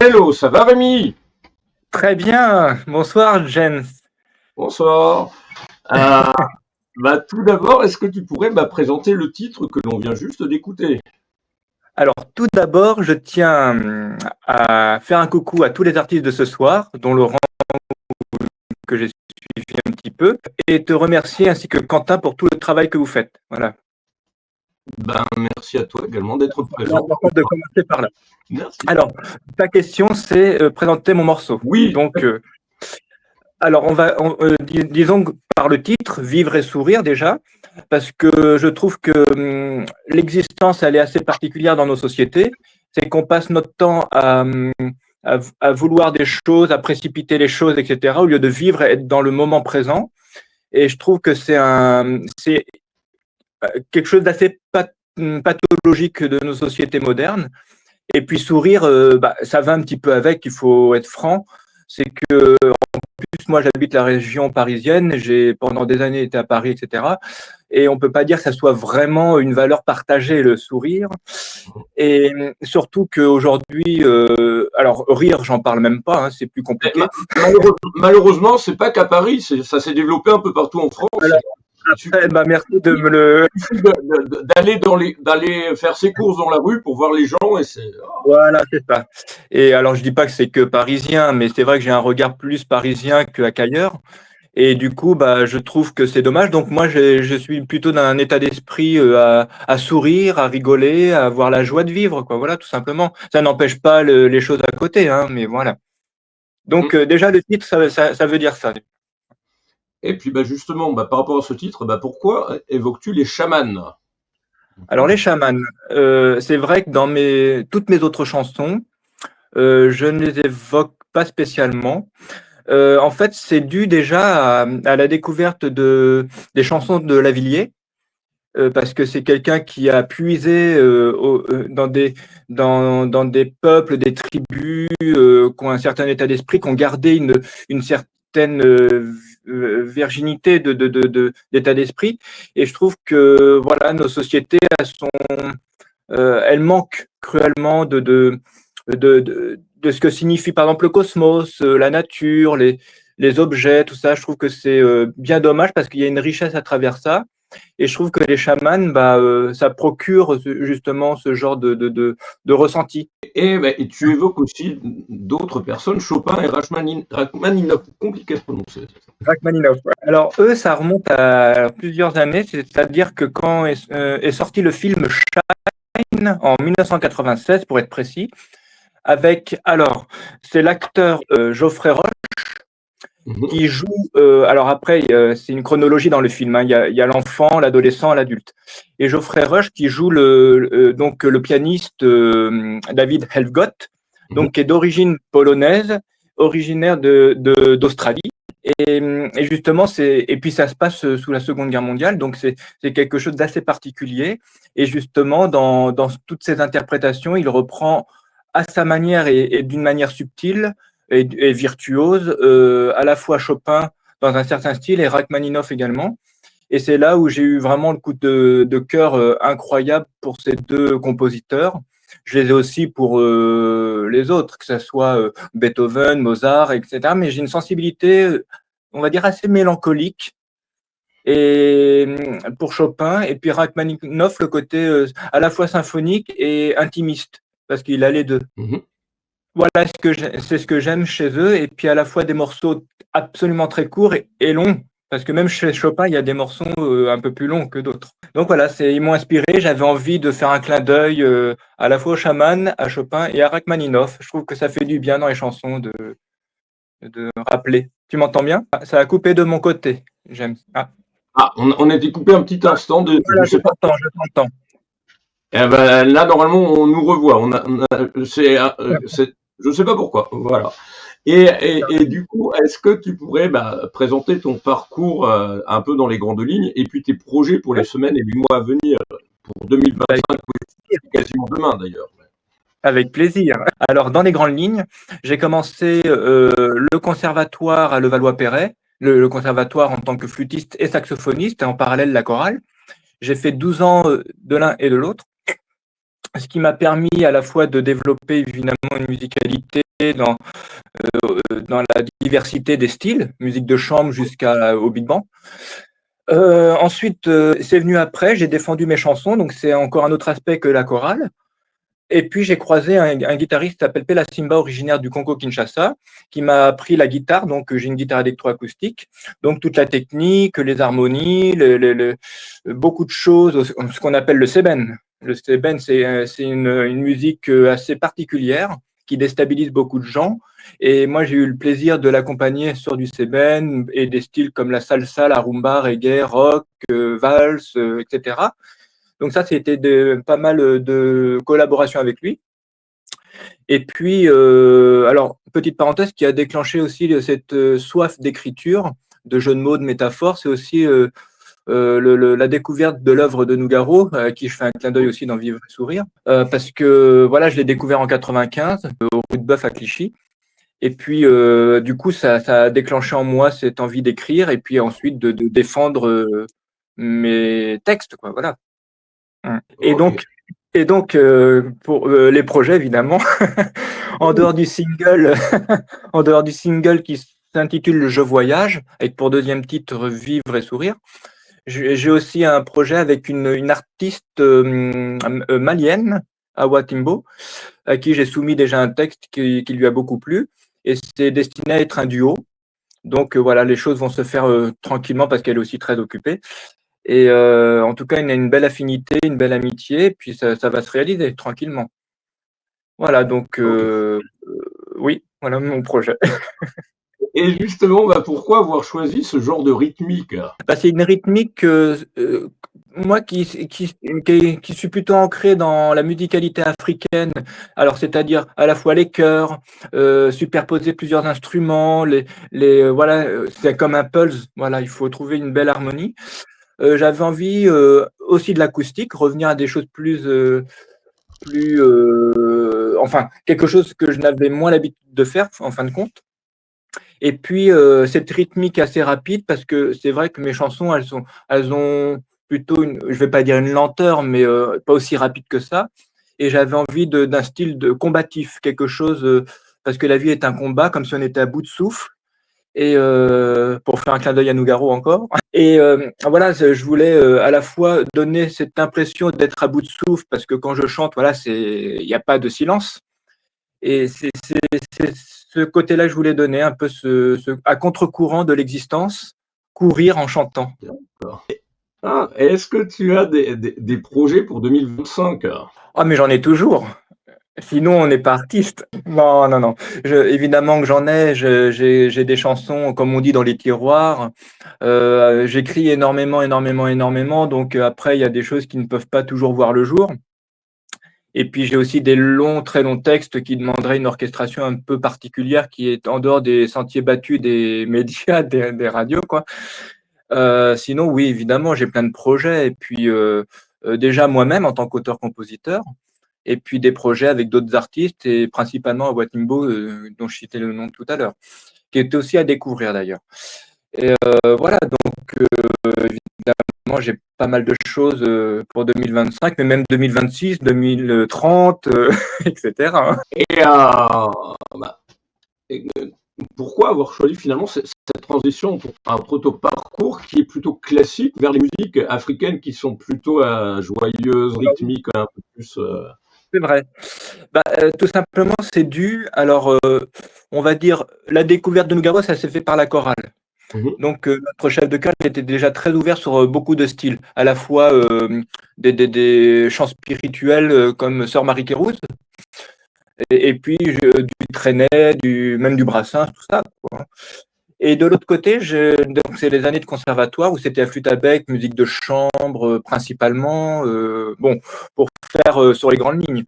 Hello, ça va Rémi? Très bien. Bonsoir, James. Bonsoir. Euh, tout d'abord, est-ce que tu pourrais présenter le titre que l'on vient juste d'écouter? Alors, tout d'abord, je tiens à faire un coucou à tous les artistes de ce soir, dont Laurent, que j'ai suivi un petit peu, et te remercier ainsi que Quentin pour tout le travail que vous faites. Voilà. Merci à toi également d'être C'est présent. important de commencer par là. Merci. Alors, ta question, c'est présenter mon morceau. Oui, Donc, alors, disons que par le titre, Vivre et sourire déjà, parce que je trouve que l'existence, elle est assez particulière dans nos sociétés. C'est qu'on passe notre temps à vouloir des choses, à précipiter les choses, etc., au lieu de vivre et être dans le moment présent. Et je trouve que c'est quelque chose d'assez pathologique de nos sociétés modernes. Et puis sourire, ça va un petit peu avec, il faut être franc. C'est que plus, moi, j'habite la région parisienne, j'ai pendant des années été à Paris, etc. Et on peut pas dire que ça soit vraiment une valeur partagée, le sourire. Et surtout qu'aujourd'hui, alors rire, j'en parle même pas, hein, c'est plus compliqué. malheureusement, c'est pas qu'à Paris, ça s'est développé un peu partout en France. Alors, Il suffit, merci de me le. il suffit d'aller faire ses courses dans la rue pour voir les gens et c'est. Voilà, c'est ça. Et alors, je dis pas que c'est que parisien, mais c'est vrai que j'ai un regard plus parisien qu'ailleurs. Et du coup, je trouve que c'est dommage. Donc moi, je suis plutôt dans un état d'esprit à sourire, à rigoler, à avoir la joie de vivre, quoi. Voilà, tout simplement. Ça n'empêche pas les choses à côté, hein, mais voilà. Donc déjà, le titre, ça veut dire ça. Et puis justement, par rapport à ce titre, pourquoi évoques-tu les chamans? Alors les chamans, c'est vrai que dans toutes mes autres chansons, je ne les évoque pas spécialement. En fait, c'est dû déjà à la découverte des chansons de Lavilliers. Parce que c'est quelqu'un qui a puisé dans des peuples, des tribus qui ont un certain état d'esprit, qui ont gardé une certaine virginité d'état d'esprit. Et je trouve que voilà, nos sociétés, elles manquent cruellement de ce que signifie par exemple le cosmos, la nature, les objets, tout ça. Je trouve que c'est bien dommage parce qu'il y a une richesse à travers ça. Et je trouve que les chamans, ça procure justement ce genre de ressenti. Et tu évoques aussi d'autres personnes, Chopin et Rachmaninoff, compliqué à prononcer. Rachmaninoff. Alors eux, ça remonte à plusieurs années, c'est-à-dire que quand est sorti le film Shine en 1996 pour être précis, avec alors c'est l'acteur Geoffrey Roche qui joue. Alors après, c'est une chronologie dans le film, hein. Il y a l'enfant, l'adolescent, l'adulte. Et Geoffrey Rush qui joue donc le pianiste David Helfgott, donc qui est d'origine polonaise, originaire d'Australie. Et justement, et puis ça se passe sous la Seconde Guerre mondiale, donc c'est quelque chose d'assez particulier. Et justement, dans toutes ces interprétations, il reprend à sa manière et d'une manière subtile et virtuose, à la fois Chopin dans un certain style et Rachmaninoff également. Et c'est là où j'ai eu vraiment le coup de cœur incroyable pour ces deux compositeurs. Je les ai aussi pour les autres, que ce soit Beethoven, Mozart, etc. Mais j'ai une sensibilité, on va dire, assez mélancolique. Et pour Chopin, et puis Rachmaninoff, le côté à la fois symphonique et intimiste, parce qu'il a les deux. Voilà c'est ce que j'aime chez eux, et puis à la fois des morceaux absolument très courts et longs, parce que même chez Chopin, il y a des morceaux un peu plus longs que d'autres. Donc voilà, ils m'ont inspiré, j'avais envie de faire un clin d'œil à la fois au chaman, à Chopin et à Rachmaninoff. Je trouve que ça fait du bien dans les chansons de rappeler. Tu m'entends bien? Ça a coupé de mon côté, j'aime. On a été coupé un petit instant Voilà, je t'entends. Là, normalement, on nous revoit. Je sais pas pourquoi. Voilà. Et du coup, est-ce que tu pourrais présenter ton parcours un peu dans les grandes lignes et puis tes projets pour les semaines et les mois à venir pour 2025, quasiment demain d'ailleurs. Avec plaisir. Alors, dans les grandes lignes, j'ai commencé le conservatoire à Levallois-Perret, le conservatoire en tant que flûtiste et saxophoniste, et en parallèle la chorale. J'ai fait 12 ans de l'un et de l'autre. ce qui m'a permis à la fois de développer évidemment une musicalité dans, dans la diversité des styles, musique de chambre jusqu'au big band. Ensuite, c'est venu après, j'ai défendu mes chansons, donc c'est encore un autre aspect que la chorale. Et puis j'ai croisé un guitariste qui s'appelle Pela Simba, originaire du Congo-Kinshasa, qui m'a appris la guitare. Donc j'ai une guitare électroacoustique, donc toute la technique, les harmonies, beaucoup de choses, ce qu'on appelle le seben. Le seben, c'est une musique assez particulière qui déstabilise beaucoup de gens. Et moi, j'ai eu le plaisir de l'accompagner sur du seben et des styles comme la salsa, la rumba, reggae, rock, valse, etc. Donc ça, c'était pas mal de collaboration avec lui. Et puis, alors, petite parenthèse, qui a déclenché aussi cette soif d'écriture, de jeux de mots, de métaphores, c'est aussi la découverte de l'œuvre de Nougaro, à qui je fais un clin d'œil aussi dans Vivre et Sourire, parce que voilà, je l'ai découvert en 95, au Rue de Boeuf à Clichy. Et puis, du coup, ça a déclenché en moi cette envie d'écrire et puis ensuite de défendre mes textes, quoi, voilà. Et Ok. donc, pour les projets, évidemment, en dehors du single, en dehors du single qui s'intitule Je voyage, avec pour deuxième titre Vivre et sourire, j'ai aussi un projet avec une artiste malienne, Awa Timbo, à qui j'ai soumis déjà un texte qui lui a beaucoup plu, et c'est destiné à être un duo. Donc voilà, les choses vont se faire tranquillement parce qu'elle est aussi très occupée. Et en tout cas, il y a une belle affinité, une belle amitié, et puis ça va se réaliser tranquillement. Voilà, donc Ok. oui, voilà mon projet. Et justement, bah, pourquoi avoir choisi ce genre de rythmique? Bah, c'est une rythmique, moi qui suis plutôt ancré dans la musicalité africaine, alors c'est-à-dire à la fois les chœurs, superposer plusieurs instruments, voilà, c'est comme un pulse, voilà, il faut trouver une belle harmonie. J'avais envie aussi de l'acoustique, revenir à des choses enfin, quelque chose que je n'avais moins l'habitude de faire, en fin de compte. Et puis, cette rythmique assez rapide, parce que c'est vrai que mes chansons, elles ont plutôt je vais pas dire une lenteur, mais pas aussi rapide que ça. Et j'avais envie d'un style de combatif, quelque chose, parce que la vie est un combat, comme si on était à bout de souffle. Et pour faire un clin d'œil à Nougaro encore. Et voilà, je voulais à la fois donner cette impression d'être à bout de souffle, parce que quand je chante, voilà, il n'y a pas de silence. Et c'est ce côté-là que je voulais donner, un peu à contre-courant de l'existence, courir en chantant. D'accord. Ah, est-ce que tu as des projets pour 2025? Ah, mais j'en ai toujours. Sinon, on n'est pas artiste. Non, non, non. Évidemment que j'en ai. J'ai des chansons, comme on dit, dans les tiroirs. J'écris énormément, énormément, énormément. Donc après, il y a des choses qui ne peuvent pas toujours voir le jour. Et puis j'ai aussi des longs, très longs textes qui demanderaient une orchestration un peu particulière qui est en dehors des sentiers battus des médias, des radios, quoi. Sinon, oui, évidemment, j'ai plein de projets. Et puis déjà moi-même en tant qu'auteur-compositeur. Et puis des projets avec d'autres artistes et principalement Watimbo, dont je citais le nom tout à l'heure, qui était aussi à découvrir d'ailleurs. Et voilà, donc évidemment, j'ai pas mal de choses pour 2025, mais même 2026, 2030, etc. Et, bah, et, pourquoi avoir choisi finalement cette transition pour un proto-parcours qui est plutôt classique vers les musiques africaines qui sont plutôt joyeuses, rythmiques, un peu plus. C'est vrai. Bah, tout simplement, c'est dû. Alors, on va dire, la découverte de Nougaro, ça s'est fait par la chorale. Mhm. Donc, notre chef de chœur était déjà très ouvert sur beaucoup de styles, à la fois des chants spirituels comme Sœur Marie Kérouz, et puis du Trenet, même du Brassens, tout ça, quoi. Et de l'autre côté, donc c'est les années de conservatoire où c'était à flûte à bec, musique de chambre principalement, bon, pour faire sur les grandes lignes.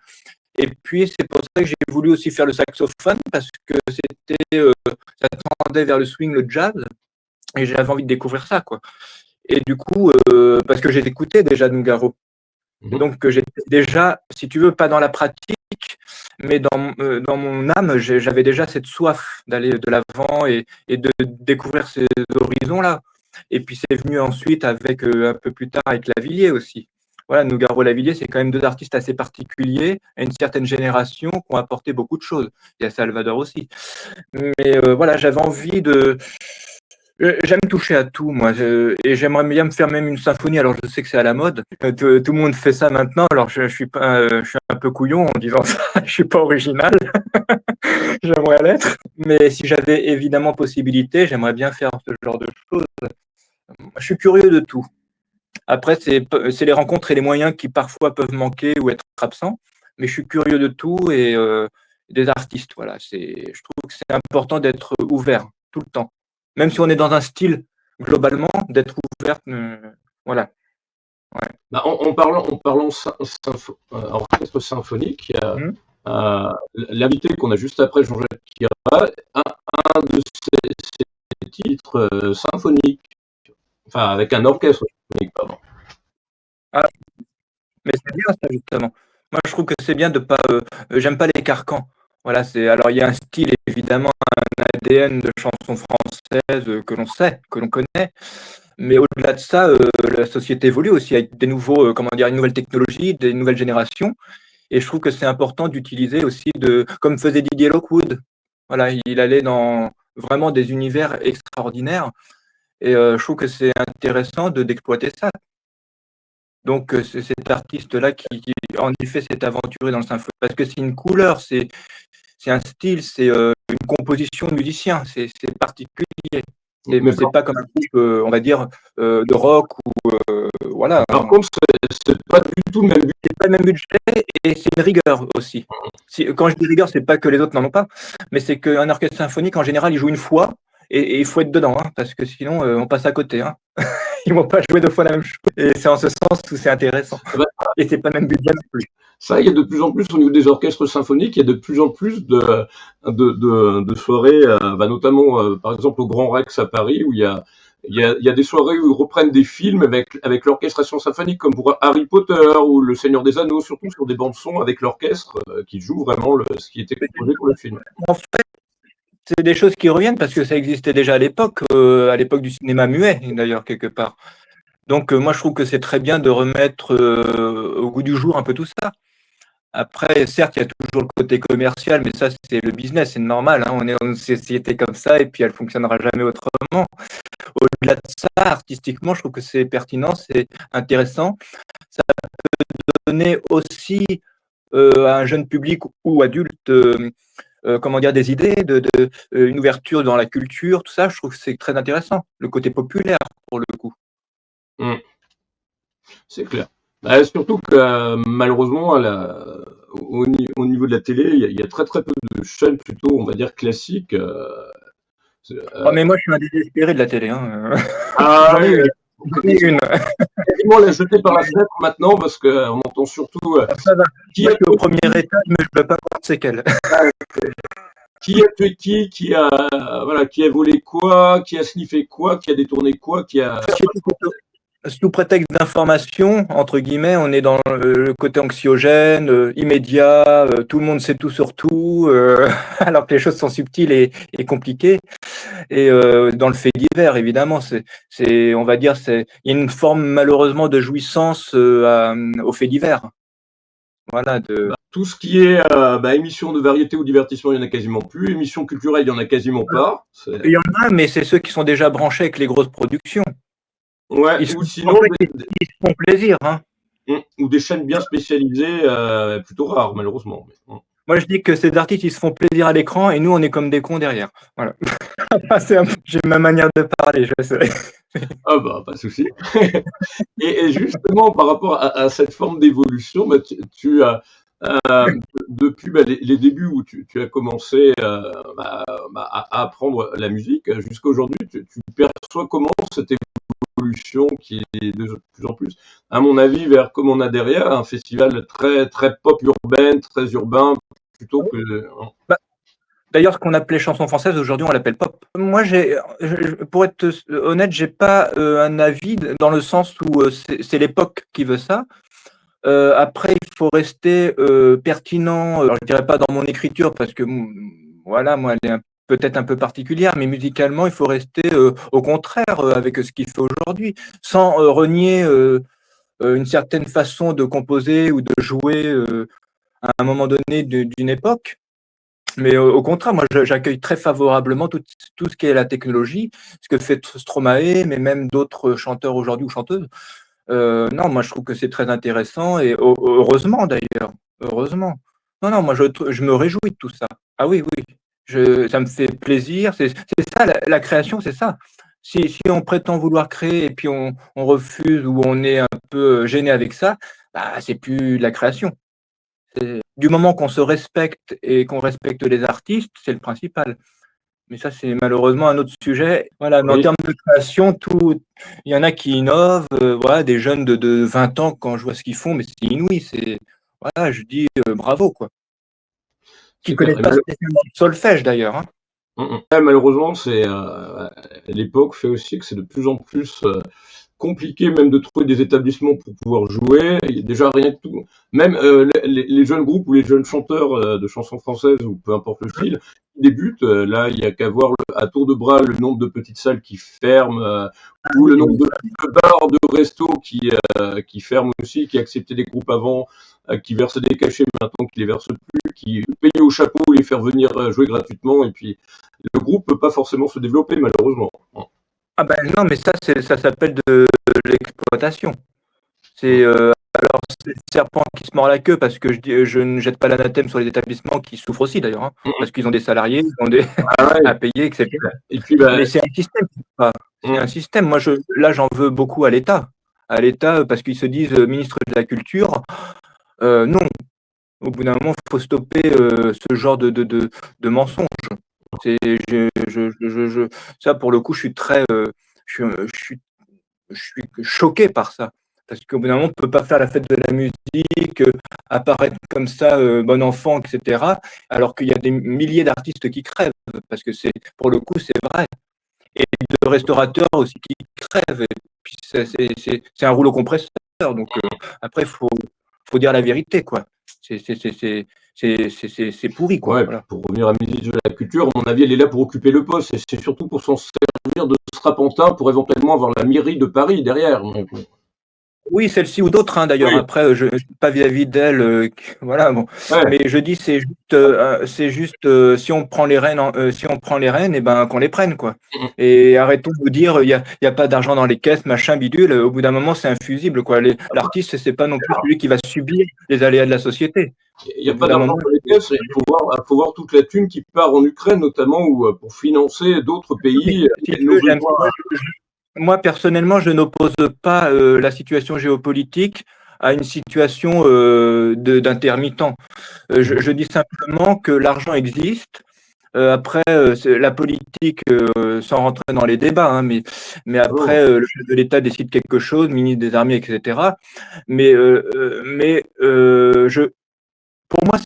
Et puis c'est pour ça que j'ai voulu aussi faire le saxophone parce que ça tendait vers le swing, le jazz, et j'avais envie de découvrir ça, quoi. Et du coup, parce que j'ai écouté déjà Nougaro. Et Mhm. donc, j'étais déjà, si tu veux, pas dans la pratique, mais dans mon âme, j'avais déjà cette soif d'aller de l'avant et de découvrir ces horizons-là. Et puis, c'est venu ensuite avec, un peu plus tard avec Lavilliers aussi. voilà, Nougaro Lavilliers, c'est quand même deux artistes assez particuliers à une certaine génération qui ont apporté beaucoup de choses. Il y a Salvador aussi. Mais voilà, j'avais envie de. J'aime toucher à tout, moi, et j'aimerais bien me faire même une symphonie. Alors, je sais que c'est à la mode. Tout le monde fait ça maintenant. Alors, je suis pas, je suis un peu couillon en disant ça. Je suis pas original. J'aimerais l'être. Mais si j'avais évidemment possibilité, j'aimerais bien faire ce genre de choses. Je suis curieux de tout. Après, c'est les rencontres et les moyens qui parfois peuvent manquer ou être absents. Mais je suis curieux de tout et des artistes. Voilà, je trouve que c'est important d'être ouvert tout le temps. Même si on est dans un style, globalement, d'être ouvert. Voilà. Ouais. Bah, en parlant orchestre symphonique, il y a l'invité qu'on a juste après, Jean-Jacques Kira, un de ses titres symphoniques, enfin avec un orchestre symphonique, pardon. Ah, mais c'est bien ça, justement. Moi, je trouve que c'est bien de pas. J'aime pas les carcans. Voilà, alors il y a un style, évidemment, un ADN de chanson française que l'on sait, que l'on connaît. Mais au-delà de ça, la société évolue aussi avec des nouveaux, comment dire, une nouvelle technologie, des nouvelles générations. Et je trouve que c'est important d'utiliser aussi comme faisait Didier Lockwood. Voilà, il allait dans vraiment des univers extraordinaires. Et je trouve que c'est intéressant d'exploiter ça. Donc, c'est cet artiste-là qui, en effet, s'est aventuré dans le symphonique. Parce que c'est une couleur, c'est un style, c'est une composition de musicien, c'est particulier. C'est pas comme un groupe, on va dire, de rock ou voilà. Par contre, c'est pas du tout le même budget. C'est pas le même budget et c'est une rigueur aussi. Quand je dis rigueur, c'est pas que les autres n'en ont pas, mais c'est qu'un orchestre symphonique, en général, il joue une fois et il faut être dedans, hein, parce que sinon, on passe à côté. Hein. Ils vont pas jouer deux fois la même chose. Et c'est en ce sens où c'est intéressant. Et c'est pas le même budget non plus. Ça, il y a de plus en plus au niveau des orchestres symphoniques, il y a de plus en plus de soirées, notamment par exemple au Grand Rex à Paris, où il y a des soirées où ils reprennent des films avec l'orchestration symphonique, comme pour Harry Potter ou Le Seigneur des Anneaux, surtout sur des bandes son avec l'orchestre qui joue vraiment ce qui était composé pour le film. En fait, c'est des choses qui reviennent parce que ça existait déjà à l'époque du cinéma muet, d'ailleurs, quelque part. Donc, moi, je trouve que c'est très bien de remettre au goût du jour un peu tout ça. Après, certes, il y a toujours le côté commercial, mais ça, c'est le business, c'est normal. Hein. On est dans une société comme ça et puis elle ne fonctionnera jamais autrement. Au-delà de ça, artistiquement, je trouve que c'est pertinent, c'est intéressant. Ça peut donner aussi à un jeune public ou adulte comment dire, des idées, une ouverture dans la culture, tout ça, je trouve que c'est très intéressant, le côté populaire pour le coup. C'est clair. Surtout que malheureusement, au niveau de la télé, il y a très très peu de chaînes plutôt, on va dire, classiques. Mais moi, je suis un désespéré de la télé. Hein. J'en ai une. Quasiment la jeter par la fenêtre maintenant parce qu'on entend surtout. Qui est au premier étage, mais je ne peux pas voir c'est quel. Qui a tué qui a volé quoi, qui a sniffé quoi, qui a détourné quoi, qui a. Sous prétexte d'information, entre guillemets, on est dans le côté anxiogène, immédiat, tout le monde sait tout sur tout, alors que les choses sont subtiles et compliquées. Et dans le fait divers, évidemment, on va dire, il y a une forme malheureusement de jouissance au fait divers. Voilà. Tout ce qui est émission de variété ou divertissement, il n'y en a quasiment plus. Émission culturelle, il n'y en a quasiment pas. Il y en a, mais c'est ceux qui sont déjà branchés avec les grosses productions. Ouais, ou sinon ils se font plaisir. Hein. Ou des chaînes bien spécialisées, plutôt rares, malheureusement. Moi, je dis que ces artistes, ils se font plaisir à l'écran et nous, on est comme des cons derrière. Voilà. J'ai ma manière de parler, je sais. Ah pas de souci. et justement, par rapport à cette forme d'évolution, tu as depuis les débuts où tu as commencé à apprendre la musique jusqu'à aujourd'hui, tu perçois comment cette évolution qui est de plus en plus, à mon avis, vers comme on a derrière un festival très très pop urbaine, très urbain, plutôt que. D'ailleurs, ce qu'on appelait chanson française, aujourd'hui, on l'appelle pop. Moi, pour être honnête, j'ai pas un avis dans le sens où c'est l'époque qui veut ça. Après, il faut rester pertinent. Alors, je dirais pas dans mon écriture parce que voilà, moi, elle est peut-être un peu particulière, mais musicalement, il faut rester au contraire avec ce qu'il fait aujourd'hui, sans renier une certaine façon de composer ou de jouer à un moment donné d'une époque. Mais au contraire, moi, j'accueille très favorablement tout ce qui est la technologie, ce que fait Stromae, mais même d'autres chanteurs aujourd'hui ou chanteuses. Non, moi, je trouve que c'est très intéressant et heureusement d'ailleurs, heureusement. Non, non, moi, je me réjouis de tout ça. Ah oui, oui, ça me fait plaisir. C'est ça, la création, c'est ça. Si on prétend vouloir créer et puis on refuse ou on est un peu gêné avec ça, bah, c'est plus de la création. Du moment qu'on se respecte et qu'on respecte les artistes, c'est le principal. Mais ça, c'est malheureusement un autre sujet. Voilà, mais en Oui, termes de création, il y en a qui innovent. Voilà, des jeunes de 20 ans, quand je vois ce qu'ils font, mais c'est inouï. Voilà, je dis bravo, quoi. Qui c'est clair. connaissent pas spécialement le solfège d'ailleurs, hein. Ouais, malheureusement, l'époque fait aussi que c'est de plus en plus compliqué même de trouver des établissements pour pouvoir jouer. Il y a déjà rien que tout. Même les jeunes groupes ou les jeunes chanteurs de chansons françaises ou peu importe le style, qui débutent. Là, il y a qu'à voir à tour de bras le nombre de petites salles qui ferment ou le nombre de bars, de restos qui ferment aussi, qui acceptaient des groupes avant, qui versaient des cachets maintenant, qui les versent plus, qui payaient au chapeau les faire venir jouer gratuitement. Et puis, le groupe peut pas forcément se développer, malheureusement. Ah ben non, mais ça s'appelle de l'exploitation. C'est c'est le serpent qui se mord la queue parce que je ne jette pas l'anathème sur les établissements qui souffrent aussi d'ailleurs, hein, parce qu'ils ont des salariés, ils ont Ah ouais. à payer, etc. Et puis, bah, Mais c'est un système. C'est un système. Moi, là, j'en veux beaucoup à l'État. À l'État, parce qu'ils se disent ministre de la Culture. Non, au bout d'un moment, il faut stopper ce genre de mensonges. C'est, ça, pour le coup, je suis très, je suis choqué par ça. Parce qu'au bout d'un moment, on ne peut pas faire la fête de la musique, apparaître comme ça, bon enfant, etc. Alors qu'il y a des milliers d'artistes qui crèvent. Parce que pour le coup, c'est vrai. Et de restaurateurs aussi qui crèvent. Et puis c'est un rouleau compresseur. Donc après, faut dire la vérité, quoi. C'est pourri, quoi. ouais, puis Voilà. pour revenir à ministre de la Culture, à mon avis, elle est là pour occuper le poste. Et c'est surtout pour s'en servir de strapontin pour éventuellement avoir la mairie de Paris derrière. Donc, Oui, celle-ci ou d'autres, hein, d'ailleurs. oui, Après, je ne suis pas vis-à-vis d'elle, voilà, bon. ouais, Mais je dis, c'est juste, si on prend les rênes, si on prend les rênes, et ben qu'on les prenne, quoi. Et arrêtons de vous dire, il y a pas d'argent dans les caisses, machin, bidule. Au bout d'un moment, c'est infusible, quoi. L'artiste, c'est pas non plus celui qui va subir les aléas de la société. il n'y Au a bout pas d'un d'argent moment, dans les caisses. Il faut voir toute la thune qui part en Ukraine, notamment, ou pour financer d'autres mais pays, si tu nos veux, besoins. moi, personnellement, je n'oppose pas la situation géopolitique à une situation d'intermittent. Je dis simplement que l'argent existe. Après, la politique, sans rentrer dans les débats, hein, mais Non, après, le chef de l'État décide quelque chose, ministre des Armées, etc. Mais pour moi,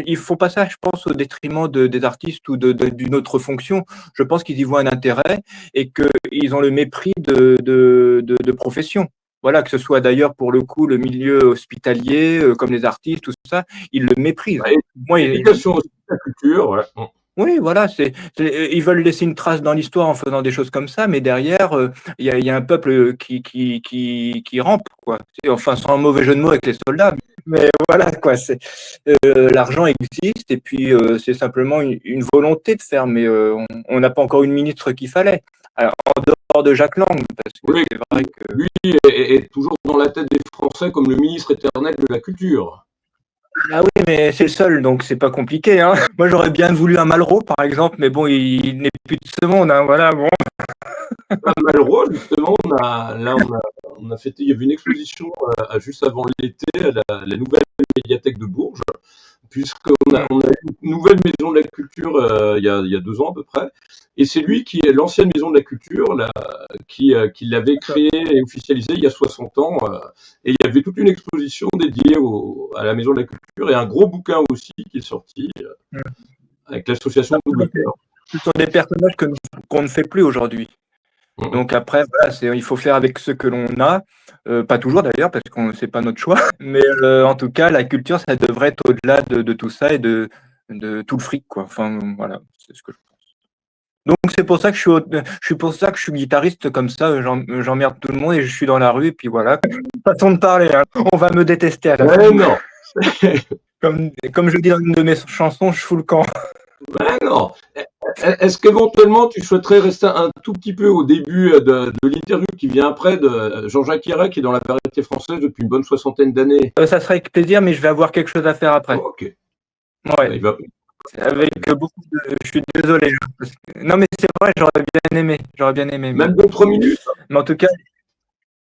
ils font pas ça, je pense, au détriment des artistes ou d'une autre fonction. Je pense qu'ils y voient un intérêt et qu'ils ont le mépris de profession. Voilà, que ce soit d'ailleurs pour le coup le milieu hospitalier, comme les artistes, tout ça, ils le méprisent. ouais, Moi, l'éducation aussi, la culture, ouais. oui, voilà, ils veulent laisser une trace dans l'histoire en faisant des choses comme ça, mais derrière, il y a un peuple qui rampe, quoi. Enfin, sans mauvais jeu de mots avec les soldats, mais voilà, quoi. L'argent existe et puis c'est simplement une volonté de faire, mais on n'a pas encore une ministre qu'il fallait. Alors, en dehors de Jacques Lang, parce que Oui, c'est vrai que. lui est toujours dans la tête des Français comme le ministre éternel de la culture. Ah oui, mais c'est le seul, donc c'est pas compliqué, hein. Moi, j'aurais bien voulu un Malraux, par exemple, mais bon, il n'est plus de ce monde, hein, voilà, bon. Malraux, justement, on a fêté, il y avait une exposition juste avant l'été à la nouvelle médiathèque de Bourges, puisqu'on a eu une nouvelle maison de la culture il y a 2 ans à peu près, et c'est lui qui est l'ancienne maison de la culture qui l'avait créée et officialisée il y a 60 ans, et il y avait toute une exposition dédiée à la maison de la culture et un gros bouquin aussi qui est sorti avec l'association Double Cœur. Ce sont des personnages qu'on ne fait plus aujourd'hui. Donc après, voilà, il faut faire avec ce que l'on a. Pas toujours d'ailleurs, parce que c'est pas notre choix. Mais en tout cas, la culture, ça devrait être au-delà de tout ça et de tout le fric, quoi. Enfin, voilà, c'est ce que je pense. Donc c'est pour ça que je suis guitariste comme ça, j'emmerde tout le monde et je suis dans la rue et puis voilà. Façon de parler, hein. On va me détester à la fin. Ouais, non. Comme je dis dans une de mes chansons, je fous le camp. Ouais, non. Est-ce qu'éventuellement tu souhaiterais rester un tout petit peu au début de l'interview qui vient après de Jean-Jacques Hira, qui est dans la variété française depuis une bonne 60aine d'années? Ça serait avec plaisir, mais je vais avoir quelque chose à faire après. Oh, ok. Ouais. Il va... Avec beaucoup de... Je suis désolé. Non, mais c'est vrai, j'aurais bien aimé. Même 2-3 minutes? Mais en tout cas,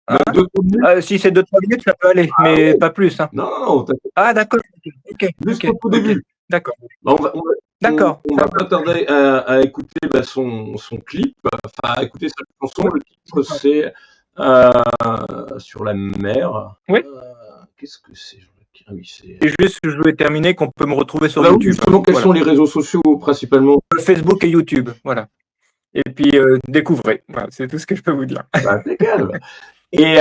Même 2-3 minutes? si c'est 2-3 minutes, ça peut aller, mais ouais. Pas plus. Hein. Non, t'inquiète. Ah, d'accord. Ok. Juste au tout début. D'accord. Bah, D'accord. On va pas tarder à écouter son clip, enfin à écouter sa chanson. Le titre c'est Sur la mer. Oui. Qu'est-ce que c'est? Ah oui, c'est. Et juste, je voulais terminer qu'on peut me retrouver sur Bah, YouTube. Justement, quels sont les réseaux sociaux principalement? Facebook et YouTube, voilà. Et puis découvrez. Voilà, c'est tout ce que je peux vous dire. Bah, impeccable. Et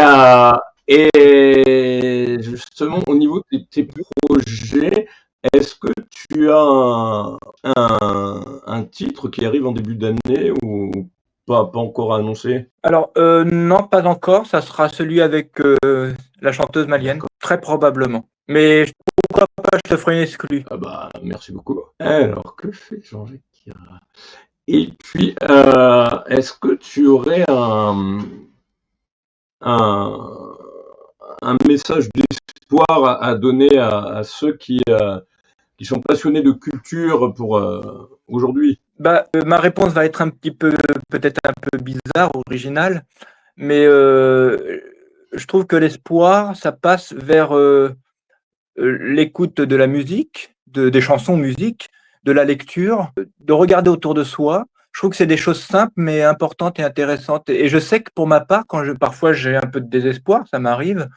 justement, au niveau de tes projets, est-ce que tu as un titre qui arrive en début d'année ou pas encore annoncé? Alors, non, pas encore. Ça sera celui avec la chanteuse malienne, très probablement. Mais pourquoi pas, je te ferai une exclue. Ah bah, merci beaucoup. Alors, que fait Jean-Jacques Hira? Et puis, est-ce que tu aurais un message d'espoir à donner à ceux qui sont passionnés de culture pour aujourd'hui? Bah, ma réponse va être peut-être un peu bizarre, originale, mais je trouve que l'espoir, ça passe vers l'écoute de la musique, des chansons musique, de la lecture, de regarder autour de soi. Je trouve que c'est des choses simples mais importantes et intéressantes. Et je sais que pour ma part, parfois j'ai un peu de désespoir, ça m'arrive.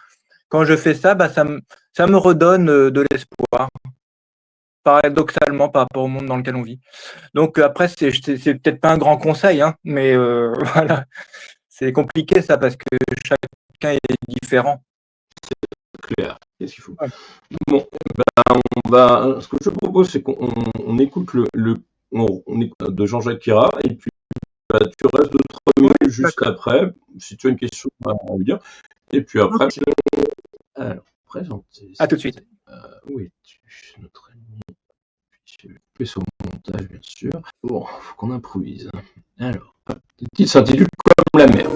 Quand je fais ça, bah, ça me redonne de l'espoir, paradoxalement par rapport au monde dans lequel on vit. Donc après, c'est peut-être pas un grand conseil, hein, mais voilà, c'est compliqué ça parce que chacun est différent. Clair. Qu'est-ce qu'il faut? Ouais. Bon, ben, ce que je propose, c'est qu'on écoute on écoute de Jean-Jacques Hira, et puis tu restes 2-3 minutes juste après, si tu as une question à lui dire. Et puis après, okay. Alors, présenter. À tout de suite. Où es-tu, notre ami? Je vais couper son montage, bien sûr. Bon, faut qu'on improvise. Alors, le titre s'intitule Comme la mer.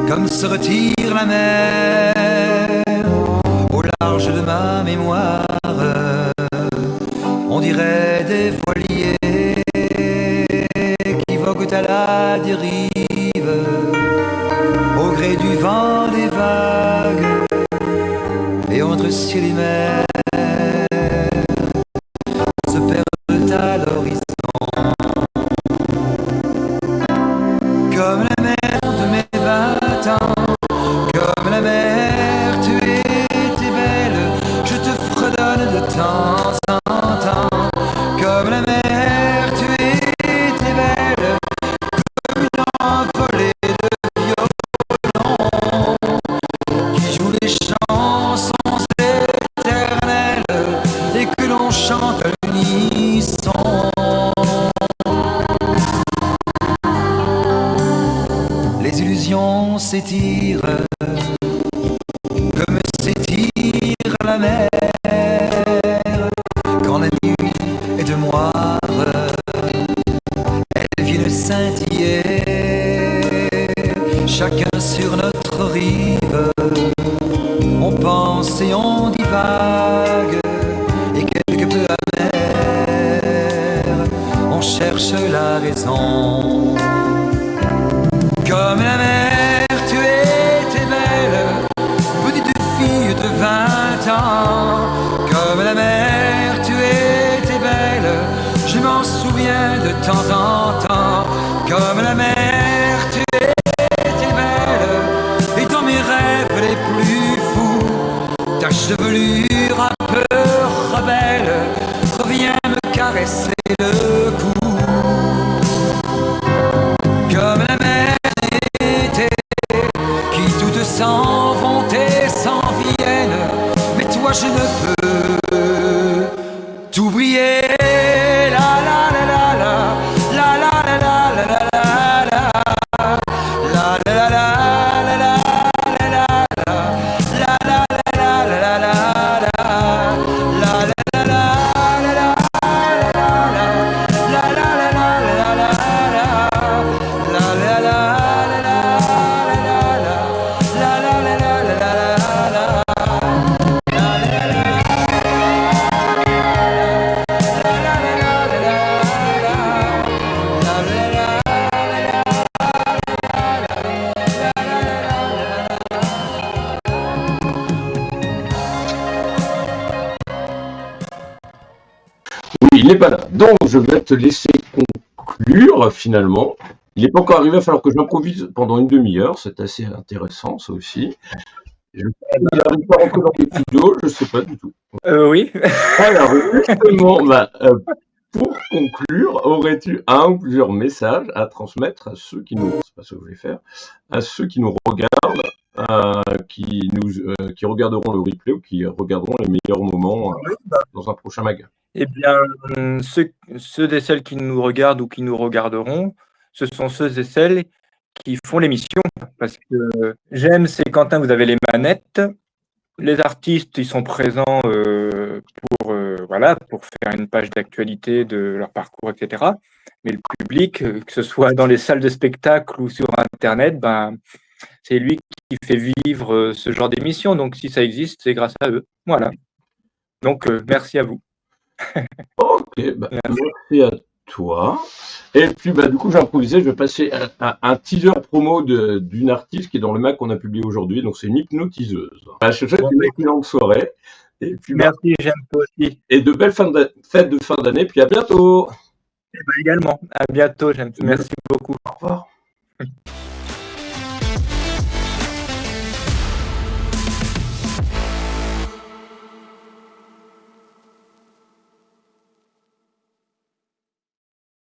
Comme se retire la mer au large de ma mémoire, on dirait des voiliers qui voguent à la dérive au gré du vent des vagues et entre ciel et mer se perdent à l'horizon. Comme la mer de mes 20 ans, comme la mer, tu étais belle, je te fredonne de temps en temps. Comme la mer, tu étais belle, comme une envolée de violon qui joue les chansons éternelles et que l'on chante à l'unisson. Les illusions s'étirent comme s'étire la mer quand la nuit est de moire. Elles viennent scintiller chacun sur notre rive. On pense et on divague et quelque peu amer, on cherche la raison. Comme la mer, tu étais belle, petite fille de 20 ans. Comme la mer, tu étais belle, je m'en souviens de temps en temps. Comme la mer, tu étais belle, et dans mes rêves les plus fous, ta chevelure un peu rebelle revient me caresser le tout briller. La la la la la, la la la la la la la, la la la la. Il n'est pas là. Donc, je vais te laisser conclure, finalement. Il n'est pas encore arrivé, il va falloir que j'improvise pendant une demi-heure. C'est assez intéressant, ça aussi. Il n'arrive pas à rentrer dans les studios, je ne sais pas du tout. Oui. Alors, justement, pour conclure, aurais-tu un ou plusieurs messages à transmettre à ceux qui nous, c'est pas ce que je vais faire, à ceux qui nous regardent, qui regarderont le replay ou qui regarderont les meilleurs moments dans un prochain magasin? Eh bien, ceux et celles qui nous regardent ou qui nous regarderont, ce sont ceux et celles qui font l'émission. Parce que j'aime, c'est Quentin, vous avez les manettes. Les artistes, ils sont présents pour faire une page d'actualité de leur parcours, etc. Mais le public, que ce soit dans les salles de spectacle ou sur Internet, c'est lui qui fait vivre ce genre d'émission. Donc, si ça existe, c'est grâce à eux. Voilà. Donc, merci à vous. Ok, merci à toi. Et puis, du coup, j'ai improvisé. Je vais passer à un teaser promo d'une artiste qui est dans le Mac qu'on a publié aujourd'hui. Donc, c'est une hypnotiseuse. Je te souhaite une excellente soirée. Et puis, merci, j'aime toi aussi. Et de belles fêtes de fin d'année. Puis à bientôt. Également. À bientôt. Merci beaucoup. Au revoir.